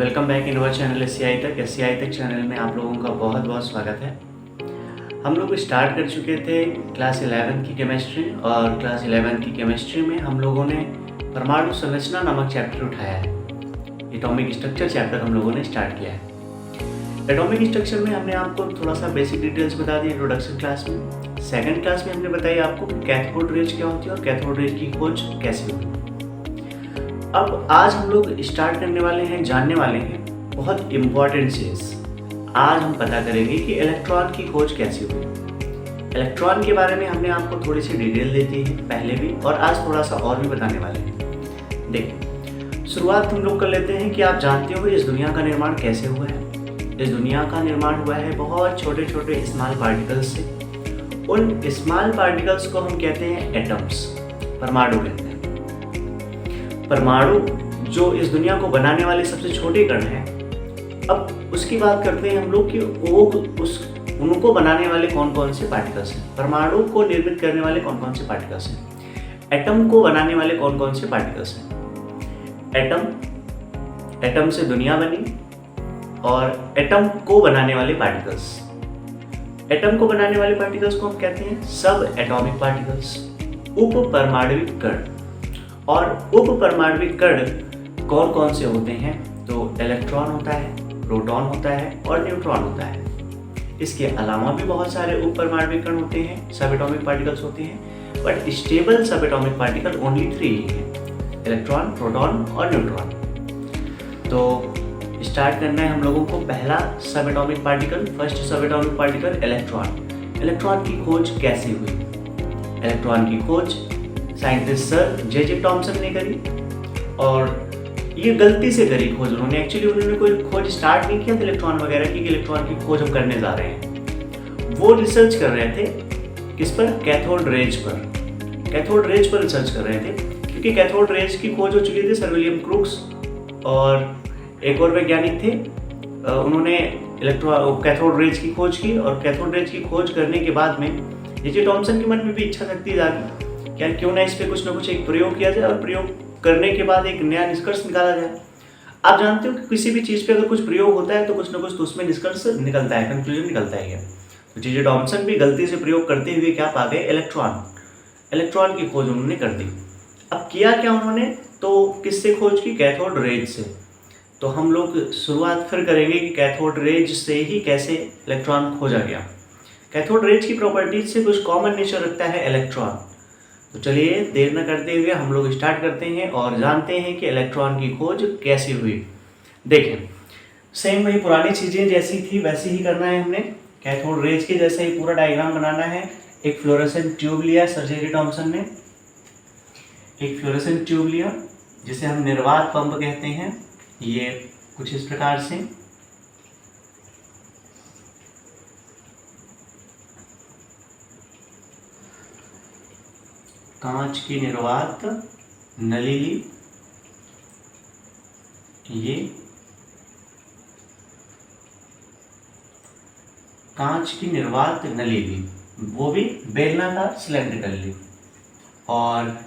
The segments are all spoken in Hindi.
Welcome back in our channel S C I तक चैनल में आप लोगों का बहुत बहुत स्वागत है। हम लोग स्टार्ट कर चुके थे क्लास 11 की केमिस्ट्री और क्लास 11 की केमिस्ट्री में हम लोगों ने परमाणु संरचना नामक चैप्टर उठाया है। एटॉमिक स्ट्रक्चर चैप्टर हम लोगों ने स्टार्ट किया है। एटॉमिक स्ट्रक्चर में हमने आपको थोड़ा सा बेसिक डिटेल्स बता दी इंट्रोडक्शन क्लास में। सेकेंड क्लास में हमने बताई आपको कैथोड रेज क्या होती है और कैथोड रेज की खोज कैसे हुई। अब आज हम लोग स्टार्ट करने वाले हैं, जानने वाले हैं बहुत इम्पॉर्टेंट चीज़। आज हम पता करेंगे कि इलेक्ट्रॉन की खोज कैसे हुई। इलेक्ट्रॉन के बारे में हमने आपको थोड़ी सी डिटेल दी थी पहले भी, और आज थोड़ा सा और भी बताने वाले हैं। देखिए, शुरुआत हम लोग कर लेते हैं कि आप जानते हो इस दुनिया का निर्माण कैसे हुआ है। इस दुनिया का निर्माण हुआ है बहुत छोटे छोटे स्मॉल पार्टिकल्स से। उन स्मॉल पार्टिकल्स को हम कहते हैं एटम्स, परमाणु कहते हैं। परमाणु जो इस दुनिया को बनाने वाले सबसे छोटे कण हैं। अब उसकी बात करते हैं हम लोग कि उनको बनाने वाले कौन कौन से पार्टिकल्स हैं। परमाणु को निर्मित करने वाले कौन कौन से पार्टिकल्स हैं। एटम को बनाने वाले कौन कौन से पार्टिकल्स हैं। एटम से दुनिया बनी और एटम को बनाने वाले पार्टिकल्स। एटम को बनाने वाले पार्टिकल्स को हम कहते हैं सब एटॉमिक पार्टिकल्स, उप परमाणविक कण। और उप परमाणविक कण कौन कौन से होते हैं, तो इलेक्ट्रॉन होता है, प्रोटॉन होता है और न्यूट्रॉन होता है। इसके अलावा भी बहुत सारे उप परमाणविक कण होते हैं, सब एटॉमिक पार्टिकल्स होते हैं, बट स्टेबल सब एटॉमिक पार्टिकल ओनली 3 ही हैं, इलेक्ट्रॉन, प्रोटॉन और न्यूट्रॉन। तो स्टार्ट करना है हम लोगों को पहला सब एटॉमिक पार्टिकल, फर्स्ट सब एटॉमिक पार्टिकल इलेक्ट्रॉन। इलेक्ट्रॉन की खोज कैसे हुई। इलेक्ट्रॉन की खोज साइंटिस्ट सर जे टॉमसन ने करी, और ये गलती से करी खोज उन्होंने। एक्चुअली उन्होंने कोई खोज स्टार्ट नहीं किया था इलेक्ट्रॉन वगैरह की, कि इलेक्ट्रॉन की खोज हम करने जा रहे हैं। वो रिसर्च कर रहे थे किस पर, कैथोड रेज पर। कैथोड रेज पर रिसर्च कर रहे थे, क्योंकि कैथोड रेज की खोज हो चुकी थी सर विलियम क्रूक्स और एक और वैज्ञानिक थे। उन्होंने कैथोड रेज की खोज की, और कैथोड रेज की खोज करने के बाद में जे टॉमसन के मन में भी इच्छा शक्ति जागी, क्या क्यों ना इस पे कुछ ना कुछ एक प्रयोग किया जाए और प्रयोग करने के बाद एक नया निष्कर्ष निकाला जाए। आप जानते हो कि किसी भी चीज़ पे अगर कुछ प्रयोग होता है तो कुछ ना कुछ तो उसमें निष्कर्ष निकलता है, कंक्लूजन निकलता है। तो जे टॉमसन भी गलती से प्रयोग करते हुए क्या पा गए, इलेक्ट्रॉन की खोज उन्होंने कर दी। अब किया क्या उन्होंने, तो किससे खोज की, कैथोड रेज से। तो हम लोग शुरुआत फिर करेंगे कि कैथोड रेज से ही कैसे इलेक्ट्रॉन खोजा गया। कैथोड रेज की प्रॉपर्टीज से कुछ कॉमन नेचर रखता है इलेक्ट्रॉन। तो चलिए देर न करते हुए हम लोग स्टार्ट करते हैं और जानते हैं कि इलेक्ट्रॉन की खोज कैसे हुई। देखें, सेम वही पुरानी चीज़ें जैसी थी वैसे ही करना है हमने। कैथोड रेज के जैसे ही पूरा डायग्राम बनाना है। एक फ्लोरेसेंट ट्यूब लिया सर जे टॉमसन ने, एक फ्लोरेसेंट ट्यूब लिया जिसे हम निर्वात पंप कहते हैं। ये कुछ इस प्रकार से, कांच की निर्वात नली ली, ये कांच की निर्वात नली ली, वो भी बेलनाकार सिलेंड्रिकल ली। और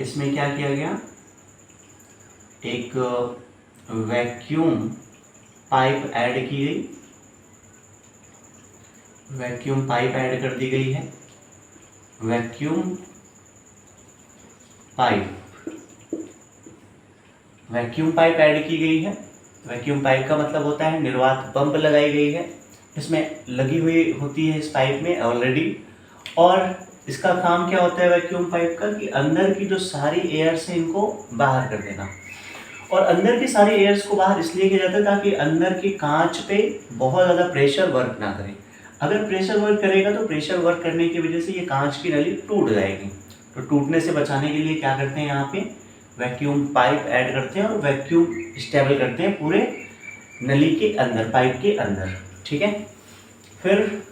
इसमें क्या किया गया, एक वैक्यूम पाइप ऐड की गई, वैक्यूम पाइप ऐड कर दी गई है। वैक्यूम पाइप ऐड की गई है। वैक्यूम पाइप का मतलब होता है निर्वात पंप लगाई गई है, इसमें लगी हुई होती है इस पाइप में ऑलरेडी। और इसका काम क्या होता है वैक्यूम पाइप का, कि अंदर की जो सारी एयर्स है इनको बाहर कर देना। और अंदर की सारी एयर्स को बाहर इसलिए किया जाता है ताकि अंदर की कांच पे बहुत ज़्यादा प्रेशर वर्क ना करे। अगर प्रेशर वर्क करेगा तो प्रेशर वर्क करने की वजह से ये कांच की नली टूट जाएगी। तो टूटने से बचाने के लिए क्या करते हैं, यहाँ पे वैक्यूम पाइप ऐड करते हैं और वैक्यूम स्टेबल करते हैं पूरे नली के अंदर, पाइप के अंदर। ठीक है, फिर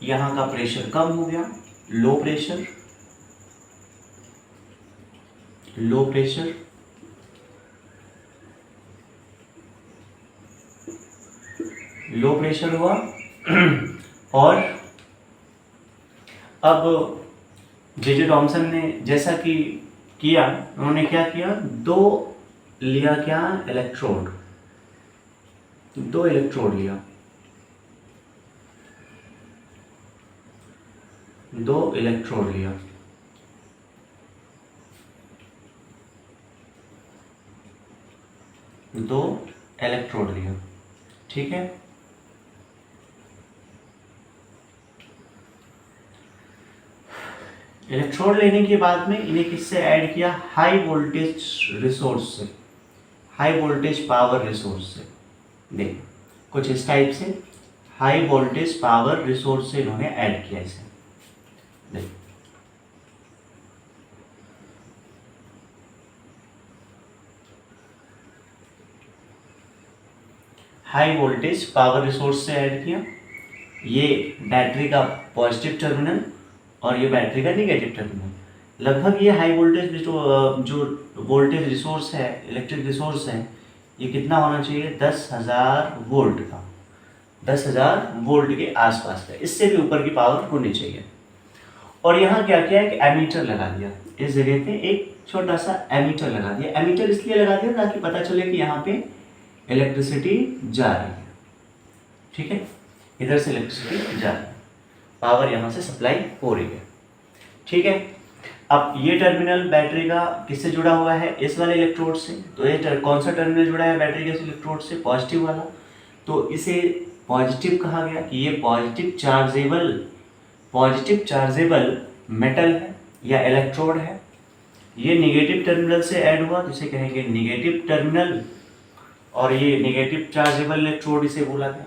यहाँ का प्रेशर कम हो गया, low pressure, low pressure, low pressure हुआ। और अब जे टॉमसन ने जैसा कि किया, उन्होंने क्या किया, 2 लिया क्या, इलेक्ट्रोड, 2 इलेक्ट्रोड लिया, 2 इलेक्ट्रोड लिया, दो इलेक्ट्रोड लिया, ठीक है। इलेक्ट्रोड लेने के बाद में इन्हें किससे ऐड किया, हाई वोल्टेज रिसोर्स से, हाई वोल्टेज पावर रिसोर्स से। देख कुछ इस टाइप से हाई वोल्टेज पावर रिसोर्स से इन्होंने ऐड किया इसे। देख हाई वोल्टेज पावर रिसोर्स से ऐड किया, ये बैटरी का पॉजिटिव टर्मिनल और ये बैटरी का निगेटिव टर्मिनल। लगभग ये हाई वोल्टेज जो वोल्टेज रिसोर्स है, इलेक्ट्रिक रिसोर्स है, ये कितना होना चाहिए, 10,000 वोल्ट का, 10,000 वोल्ट के आसपास का, इससे भी ऊपर की पावर होनी चाहिए। और यहाँ क्या किया, एक एमीटर लगा दिया, इस जगह पे एक छोटा सा एमीटर लगा दिया। एमीटर इसलिए लगा दिया ताकि पता चले कि यहाँ पे इलेक्ट्रिसिटी जा रही है, ठीक है, इधर से इलेक्ट्रिसिटी जा रही है, पावर यहाँ से सप्लाई हो रही है, ठीक है। अब ये टर्मिनल बैटरी का किससे जुड़ा हुआ है, इस वाले इलेक्ट्रोड से। तो ये कौन सा टर्मिनल जुड़ा है बैटरी के इस इलेक्ट्रोड से, पॉजिटिव वाला। तो इसे पॉजिटिव कहा गया कि ये पॉजिटिव चार्जेबल मेटल है या इलेक्ट्रोड है। ये निगेटिव टर्मिनल से ऐड हुआ तो इसे कहेंगे निगेटिव टर्मिनल, और ये निगेटिव चार्जेबल इलेक्ट्रोड इसे बोला गया।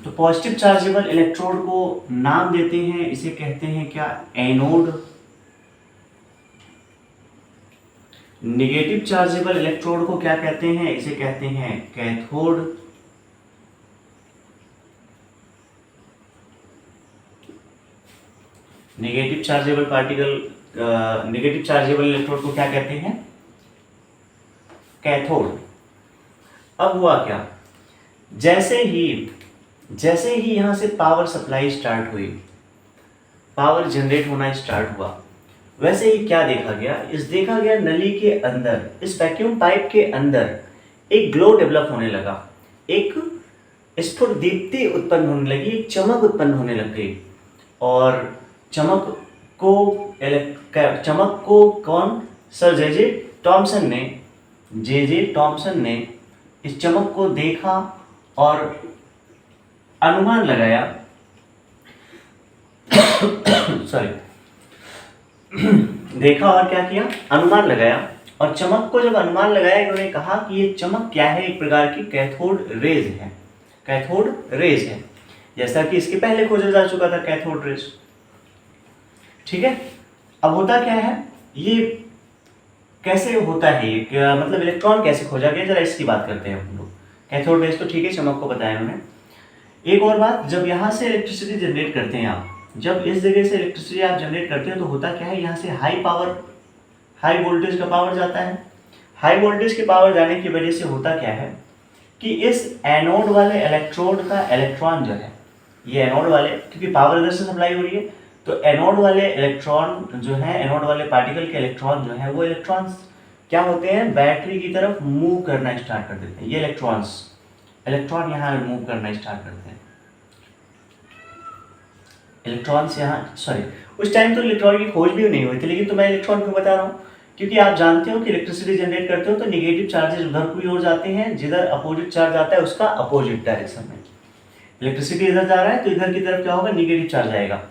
तो पॉजिटिव चार्जेबल इलेक्ट्रोड को नाम देते हैं, इसे कहते हैं क्या, एनोड। निगेटिव चार्जेबल इलेक्ट्रोड को क्या कहते हैं, इसे कहते हैं कैथोड। निगेटिव चार्जेबल इलेक्ट्रोड को क्या कहते हैं, कैथोड। अब हुआ क्या, जैसे ही यहां से पावर सप्लाई स्टार्ट हुई, पावर जनरेट होना स्टार्ट हुआ, वैसे ही क्या देखा गया, नली के अंदर, इस वैक्यूम पाइप के अंदर एक ग्लो डेवलप होने लगा, एक स्फुट दीप्ति उत्पन्न होने लगी, एक चमक उत्पन्न होने लग गई। और चमक को कौन, सर जे जे टॉमसन ने इस चमक को देखा और अनुमान लगाया सॉरी देखा और क्या किया, अनुमान लगाया। और चमक को जब अनुमान लगाया, इन्होंने कहा कि ये चमक क्या है, एक प्रकार की कैथोड रेज है, कैथोड रेज है, जैसा कि इसके पहले खोजा जा चुका था कैथोड रेज, ठीक है। अब होता क्या है, ये कैसे होता है, ये मतलब इलेक्ट्रॉन कैसे खोजा गया, जरा इसकी बात करते हैं हम लोग। कैथोड रेज तो ठीक है, चमक को बताया उन्होंने। एक और बात, जब यहाँ से इलेक्ट्रिसिटी जनरेट करते हैं आप, जब इस जगह से इलेक्ट्रिसिटी आप जनरेट करते हैं तो होता क्या है, यहाँ से हाई वोल्टेज का पावर जाता है। हाई वोल्टेज के पावर जाने की वजह से होता क्या है कि इस एनोड वाले इलेक्ट्रोड का इलेक्ट्रॉन जो है, ये एनोड वाले, क्योंकि पावर इधर से सप्लाई हो रही है, तो एनोड वाले इलेक्ट्रॉन जो है, एनोड वाले पार्टिकल के इलेक्ट्रॉन जो है, वो इलेक्ट्रॉन्स क्या होते हैं, बैटरी की तरफ मूव करना स्टार्ट कर देते हैं। ये इलेक्ट्रॉन यहाँ मूव करना स्टार्ट करते हैं, इलेक्ट्रॉन्स यहाँ, सॉरी उस टाइम तो इलेक्ट्रॉन की खोज भी नहीं हुई थी, लेकिन तो मैं इलेक्ट्रॉन क्यों बता रहा हूँ, क्योंकि आप जानते हो कि इलेक्ट्रिसिटी जनरेट करते हो तो निगेटिव चार्जेस उधर की ओर जाते हैं, जिधर अपोजिट चार्ज आता है उसका अपोजिट डायरेक्शन में। इलेक्ट्रिसिटी इधर जा रहा है तो इधर की तरफ क्या होगा, निगेटिव चार्ज आएगा।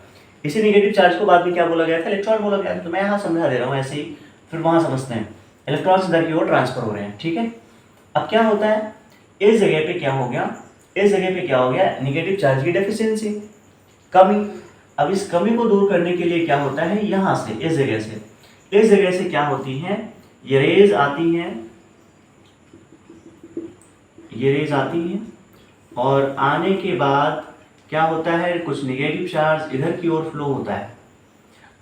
इसी निगेटिव चार्ज को बाद में क्या बोला गया था, इलेक्ट्रॉन बोला गया था। तो मैं यहाँ समझा दे रहा हूँ ऐसे ही, फिर वहाँ समझते हैं। इलेक्ट्रॉन्स इधर की ओर ट्रांसफर हो रहे हैं, ठीक है। अब क्या होता है, इस जगह पे क्या हो गया, निगेटिव चार्ज की डेफिशिएंसी, कमी। अब इस कमी को दूर करने के लिए क्या होता है, यहाँ से इस जगह से क्या होती हैं, ये रेज आती हैं, और आने के बाद क्या होता है, कुछ निगेटिव चार्ज इधर की ओर फ्लो होता है।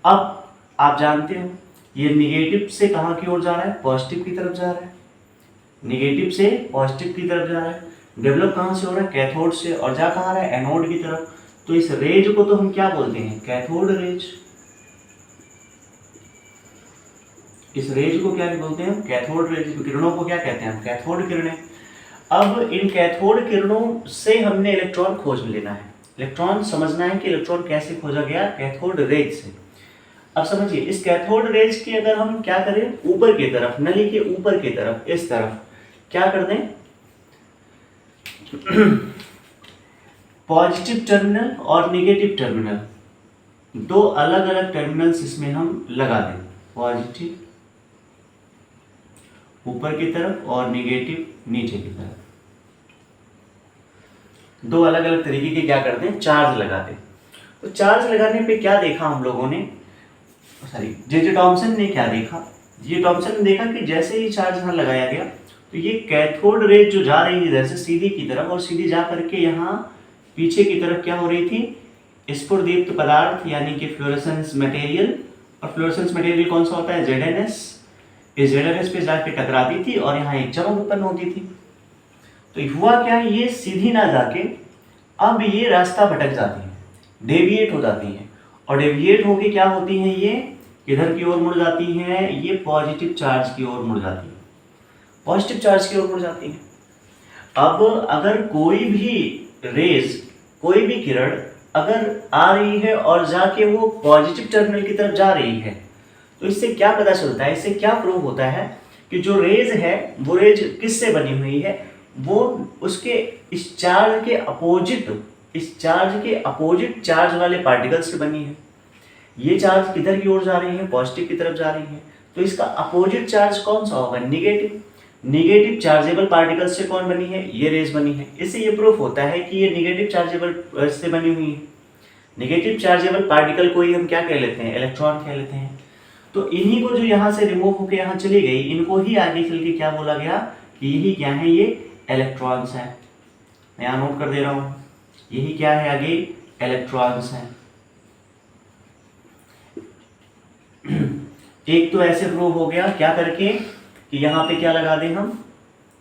अब आप जानते हो ये निगेटिव से कहाँ की ओर जा रहा है, पॉजिटिव की तरफ जा रहा है, निगेटिव से पॉजिटिव की तरफ जा रहा है। डेवलप कहाँ से हो रहा है, कैथोड से, और जा कहाँ रहा है, एनोड की तरफ। तो इस रेज को तो हम क्या बोलते हैं, कैथोड रेज। इस रेज को क्या बोलते हैं? Cathode rays. किरणों को क्या कहते हैं हम? कैथोड किरणें। अब इन कैथोड किरणों से हमने इलेक्ट्रॉन खोज लेना है, इलेक्ट्रॉन समझना है कि इलेक्ट्रॉन कैसे खोजा गया? कैथोड रेज से। अब समझिए, इस कैथोड रेज की अगर हम क्या करें, ऊपर की तरफ, नली के ऊपर की तरफ, इस तरफ क्या कर दें, पॉजिटिव टर्मिनल और नेगेटिव टर्मिनल, दो अलग अलग टर्मिनल्स इसमें हम लगा दें, पॉजिटिव ऊपर की तरफ और नेगेटिव नीचे की तरफ, दो अलग अलग तरीके के क्या करते हैं, चार्ज लगाते हैं। तो चार्ज लगाने पे क्या देखा हम लोगों ने, सॉरी जे टॉमसन ने क्या देखा, जे टॉमसन ने देखा कि जैसे ही चार्ज यहाँ लगाया गया तो ये कैथोड रेज जो जा रही है इधर से सीधी की तरफ, और सीधी जा करके यहाँ पीछे की तरफ क्या हो रही थी, स्फुरदीप्त पदार्थ यानी कि फ्लोरेसेंस मटेरियल। और फ्लोरेसेंस मटेरियल कौन सा होता है? ZNS। इस ZNS पे जाके टकराती थी और यहाँ एक चमक उत्पन्न होती थी। तो हुआ क्या, ये सीधी ना जाके अब ये रास्ता भटक जाती है, डेविएट हो जाती है, और डेविएट होके क्या होती हैं, ये किधर की ओर मुड़ जाती हैं, ये पॉजिटिव चार्ज की ओर मुड़ जाती है, पॉजिटिव चार्ज की ओर मुड़ जाती है। अब अगर कोई भी रेज, कोई भी किरण अगर आ रही है और जाके वो पॉजिटिव टर्मिनल की तरफ जा रही है, तो इससे क्या पता चलता है, इससे क्या प्रूव होता है कि जो रेज है वो रेज किससे बनी हुई है, वो उसके इस चार्ज के अपोजिट चार्ज वाले पार्टिकल से बनी है। ये चार्ज किधर की ओर जा रही है, पॉजिटिव की तरफ जा रही है, तो इसका अपोजिट चार्ज कौन सा होगा, निगेटिव। निगेटिव चार्जेबल पार्टिकल से कौन बनी है, ये रेज बनी है। इससे ये प्रूफ होता है कि ये निगेटिव चार्जेबल से बनी हुई है। निगेटिव चार्जेबल पार्टिकल को ही हम क्या कह लेते हैं, इलेक्ट्रॉन कह लेते हैं। तो इन्हीं को जो यहाँ से रिमूव होकर यहाँ चली गई, इनको ही आगे चल के क्या बोला गया कि यही क्या है, ये इलेक्ट्रॉन्स हैं। मैं यहाँ नोट कर दे रहा हूँ, यही क्या है आगे, इलेक्ट्रॉन्स हैं। एक तो ऐसे प्रूव हो गया क्या करके कि यहाँ पे क्या लगा दें, हम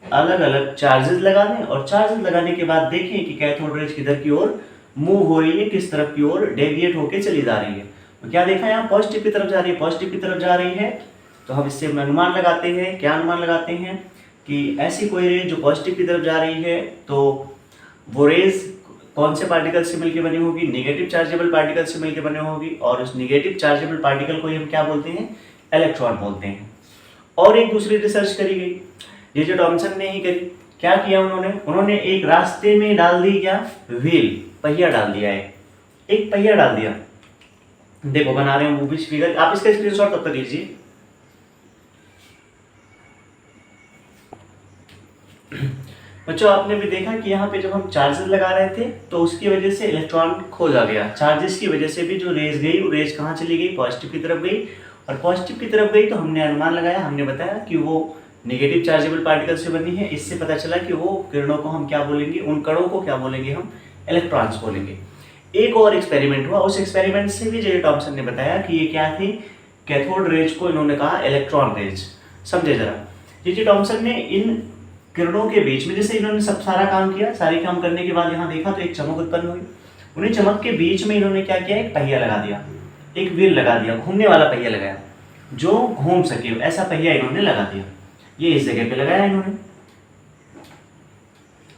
अलग अलग चार्जेस लगा दें, और चार्जेस लगाने के बाद देखें कि कैथोड रेज किधर की ओर मूव हो रही है, किस तरफ की ओर डेविएट होके चली जा रही है। तो क्या देखा, यहाँ पॉजिटिव की तरफ जा रही है, पॉजिटिव की तरफ जा रही है। तो हम इससे अनुमान लगाते हैं, क्या अनुमान लगाते हैं कि ऐसी कोई रेज जो पॉजिटिव की तरफ जा रही है, तो वो रेज कौन से पार्टिकल से मिलकर बनी होगी, निगेटिव चार्जेबल पार्टिकल से मिलकर बनी होगी, और उस निगेटिव चार्जेबल पार्टिकल को ही हम क्या बोलते हैं, इलेक्ट्रॉन बोलते हैं। और एक दूसरी रिसर्च करी गई, जे टॉमसन ने ही करी। क्या किया उन्होंने एक रास्ते में डाल दी, क्या, व्हील, पहिया डाल दिया है, एक पहिया डाल दिया। देखो बना रहे हैं मूवी फिगर, आप इसका स्क्रीनशॉट तब तक लीजिए। बच्चों आपने भी देखा कि यहाँ पे जब हम चार्जेस लगा रहे थे तो उसकी वजह से इलेक्ट्रॉन खोजा गया, चार्जेस की वजह से भी जो रेज गई वो रेज कहाँ चली गई, पॉजिटिव की तरफ गई, और पॉजिटिव की तरफ गई तो हमने अनुमान लगाया, हमने बताया कि वो नेगेटिव चार्जेबल पार्टिकल से बनी है। इससे पता चला कि वो किरणों को हम क्या बोलेंगे, उन कणों को क्या बोलेंगे, हम इलेक्ट्रॉन्स बोलेंगे। एक और एक्सपेरिमेंट हुआ, उस एक्सपेरिमेंट से भी जे टॉमसन ने बताया कि ये क्या थी, कैथोड रेज को इन्होंने कहा इलेक्ट्रॉन रेज। समझे जरा, जे टॉमसन ने इन किरणों के बीच में, जैसे इन्होंने सब सारा काम किया, सारे काम करने के बाद यहाँ देखा तो एक चमक उत्पन्न हुई। उन्हें चमक के बीच में इन्होंने क्या किया, एक पहिया लगा दिया, एक व्हील लगा दिया, घूमने वाला पहिया लगाया जो घूम सके, ऐसा पहिया इन्होंने लगा दिया। ये इस जगह पे लगाया इन्होंने,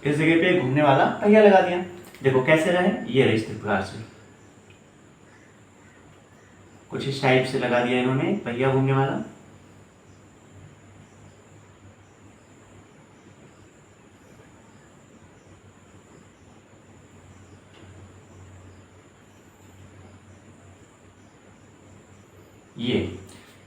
इस जगह पे घूमने वाला पहिया लगा दिया। देखो कैसे रहे, ये रहे इस प्रकार से, कुछ इस टाइप से लगा दिया इन्होंने पहिया घूमने वाला। ये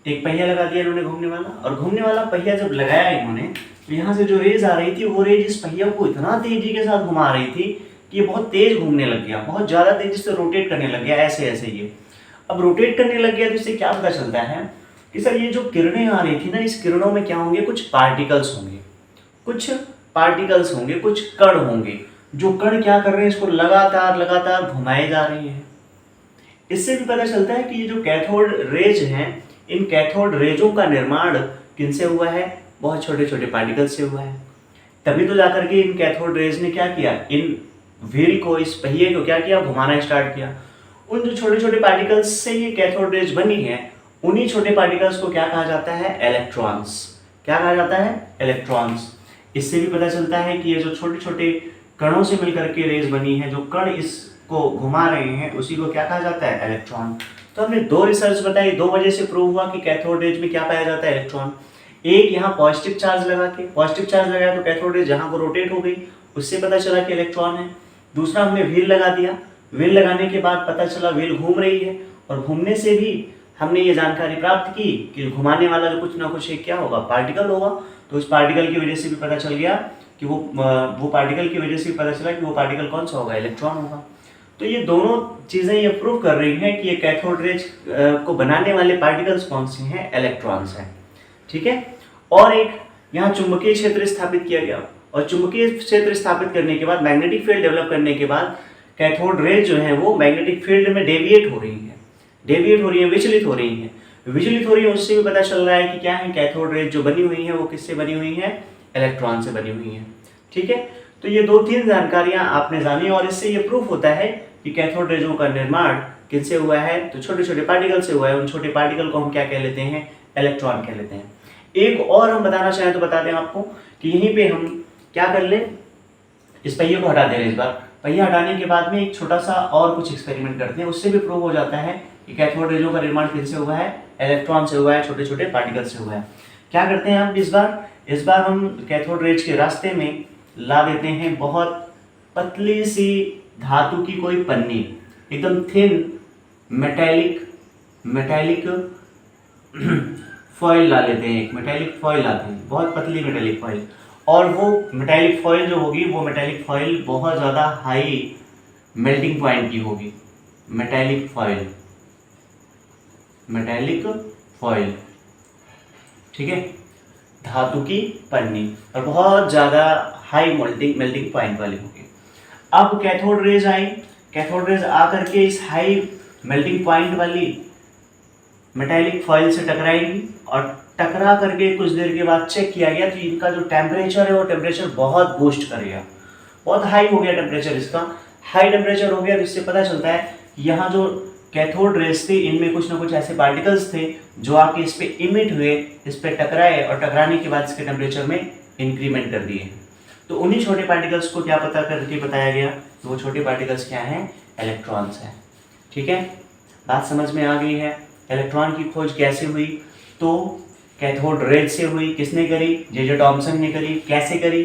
एक पहिया लगा दिया इन्होंने घूमने वाला, और घूमने वाला पहिया जब लगाया इन्होंने तो यहाँ से जो रेज आ रही थी वो रेज इस पहिया को इतना तेजी के साथ घुमा रही थी कि ये बहुत तेज घूमने लग गया, बहुत ज़्यादा तेजी से रोटेट करने लग गया, ऐसे ऐसे ये अब रोटेट करने लग गया। तो इससे क्या पता चलता है कि सर ये जो किरणें आ रही थी ना, इस किरणों में क्या होंगे, कुछ पार्टिकल्स होंगे, कुछ कण होंगे, जो कण क्या कर रहे हैं, इसको लगातार लगातार घुमाए जा रही हैं। इससे भी पता चलता है कि ये जो कैथोड रेज हैं, इन कैथोड रेजों का निर्माण किनसे हुआ है, बहुत छोटे छोटे पार्टिकल से हुआ है। तभी तो जाकर के इन कैथोड रेज ने क्या किया, इन व्हील को, इस पहिए को क्या किया, घुमाना स्टार्ट किया। उन जो छोटे छोटे पार्टिकल्स से ये कैथोड रेज बनी है, उन्हीं छोटे पार्टिकल्स को क्या कहा जाता है? इलेक्ट्रॉन्स। क्या कहा जाता है? इलेक्ट्रॉन्स। इससे भी पता चलता है कि ये जो छोटे छोटे कणों से मिलकर के रेज बनी है, जो कण इसको घुमा रहे हैं, उसी को क्या कहा जाता है? इलेक्ट्रॉन। तो हमने दो रिसर्च बताई, दो वजह से प्रूव हुआ कि कैथोड रेज में क्या पाया जाता है? इलेक्ट्रॉन। एक यहाँ पॉजिटिव चार्ज लगा के, पॉजिटिव चार्ज लगाया तो कैथोड रेज जहाँ को रोटेट हो गई, उससे पता चला कि इलेक्ट्रॉन है। दूसरा हमने व्हील लगा दिया, व्हील लगाने के बाद पता चला व्हील घूम रही है, और घूमने से भी हमने ये जानकारी प्राप्त की कि घुमाने वाला जो कुछ ना कुछ एक क्या होगा? पार्टिकल होगा। तो उस पार्टिकल की वजह से भी पता चल गया कि वो पार्टिकल की वजह से भी पता चला कि वो पार्टिकल कौन सा होगा? इलेक्ट्रॉन होगा। तो ये दोनों चीज़ें ये प्रूव कर रही हैं कि ये कैथोड रेज को बनाने वाले पार्टिकल्स कौन से हैं? इलेक्ट्रॉन्स हैं। ठीक है। और एक यहाँ चुंबकीय क्षेत्र स्थापित किया गया, और चुंबकीय क्षेत्र स्थापित करने के बाद, मैग्नेटिक फील्ड डेवलप करने के बाद, कैथोड रेज जो है वो मैग्नेटिक फील्ड में डेविएट हो रही है, विचलित हो रही है। उससे भी पता चल रहा है कि क्या है? कैथोड रेज जो बनी हुई है वो किससे बनी हुई है? इलेक्ट्रॉन से बनी हुई है। ठीक है। तो ये दो तीन जानकारियां आपने जानी, और इससे ये प्रूफ होता है कि कैथोड रेजों का निर्माण किससे हुआ है? तो छोटे छोटे पार्टिकल से हुआ है। उन छोटे पार्टिकल को हम क्या कह लेते हैं? इलेक्ट्रॉन कह लेते हैं। एक और हम बताना चाहें तो बता दें आपको कि यहीं पे हम क्या कर ले, इस पहिए को हटा दे रहे हैं। इस बार पहिया हटाने के बाद में एक छोटा सा और कुछ एक्सपेरिमेंट करते हैं, उससे भी प्रूव हो जाता है कि कैथोड रेजों का निर्माण किससे हुआ है? इलेक्ट्रॉन से हुआ है, छोटे छोटे पार्टिकल से हुआ है। क्या करते हैं हम इस बार हम कैथोड रेज के रास्ते में ला देते हैं बहुत पतली सी धातु की कोई पन्नी, एकदम थिन मेटेलिक फॉइल ला लेते हैं। एक मेटेलिक फॉइल लाते हैं, बहुत पतली मेटेलिक फॉइल। और वो मेटेलिक फॉइल जो होगी, वो मेटेलिक फॉइल बहुत ज़्यादा हाई मेल्टिंग पॉइंट की होगी। मेटेलिक फॉइल, ठीक है, धातु की पन्नी, और बहुत ज़्यादा हाई मेल्टिंग पॉइंट वाली होगी। अब कैथोड रेज आई, कैथोड रेज आकर के इस हाई मेल्टिंग पॉइंट वाली मेटेलिक फॉइल से टकराएगी, और टकरा करके कुछ देर के बाद चेक किया गया तो इनका जो टेम्परेचर है वो टेम्परेचर बहुत बूस्ट करेगा, बहुत हाई हो गया टेम्परेचर इसका। हाई टेम्परेचर हो गया तो इससे पता चलता है कि यहाँ जो कैथोड रेज थे इनमें कुछ ना कुछ ऐसे पार्टिकल्स थे जो आके इस पे इमिट हुए, इस पे टकराए, और टकराने के बाद इसके टेम्परेचर में इंक्रीमेंट कर दिए। तो उन्हीं छोटे पार्टिकल्स को क्या पता करके बताया गया? तो वो छोटे पार्टिकल्स क्या हैं? इलेक्ट्रॉन्स हैं। ठीक है, बात समझ में आ गई है। इलेक्ट्रॉन की खोज कैसे हुई? तो कैथोड रेज से हुई। किसने करी? जे टॉमसन ने करी। कैसे करी?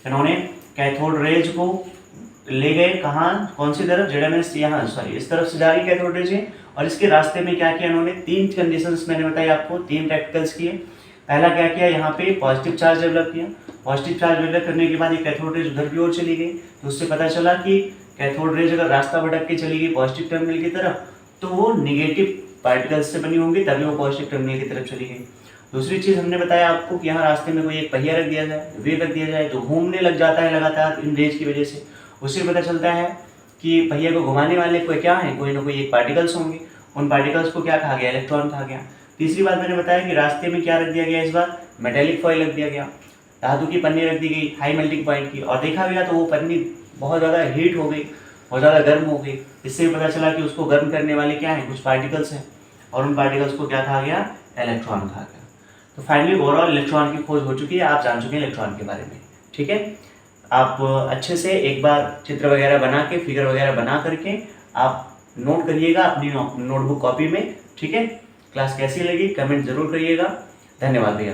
इन्होंने कैथोड रेज को ले गए कहाँ, कौन सी तरफ? जेडएमएस, यहाँ सॉरी इस तरफ से जा रही कैथोड रेज है, और इसके रास्ते में क्या किया इन्होंने? तीन कंडीशंस मैंने बताई आपको, तीन प्रैक्टिकल्स किए। पहला क्या किया? यहाँ पे पॉजिटिव चार्ज डेवलप किया। पॉजिटिव चार्ज डेवलप करने के बाद ये कैथोड रेज उधर की ओर चली गई, तो उससे पता चला कि कैथोड रेज अगर रास्ता भटक के चली गई पॉजिटिव टर्मिनल की तरफ, तो वो निगेटिव पार्टिकल्स से बनी होंगी, तभी वो पॉजिटिव टर्मिनल की तरफ चली गई। दूसरी चीज़ हमने बताया आपको कि यहाँ रास्ते में कोई एक पहिया रख दिया जाए, व्हील रख दिया जाए, जो घूमने लग जाता है लगातार इन रेज की वजह से। उससे पता चलता है कि पहिया को घुमाने वाले कोई क्या है? कोई ना कोई एक पार्टिकल्स होंगे। उन पार्टिकल्स को क्या कहा गया? इलेक्ट्रॉन कहा गया। तीसरी बात मैंने बताया कि रास्ते में क्या रख दिया गया? इस बार मेटेलिक फॉइल रख दिया गया, धातु की पन्नी रख दी गई हाई मेल्टिंग पॉइंट की, और देखा गया तो वो पन्नी बहुत ज़्यादा हीट हो गई, बहुत ज़्यादा गर्म हो गई। इससे भी पता चला कि उसको गर्म करने वाले क्या हैं? कुछ पार्टिकल्स हैं, और उन पार्टिकल्स को क्या कहा गया? इलेक्ट्रॉन कहा गया। तो फाइनली ओवरऑल इलेक्ट्रॉन की खोज हो चुकी है, आप जान चुके हैं इलेक्ट्रॉन के बारे में। ठीक है, आप अच्छे से एक बार चित्र वगैरह बना के, फिगर वगैरह बना करके आप नोट करिएगा अपनी नोटबुक कॉपी में। ठीक है, क्लास कैसी लगी कमेंट जरूर करिएगा। धन्यवाद भैया।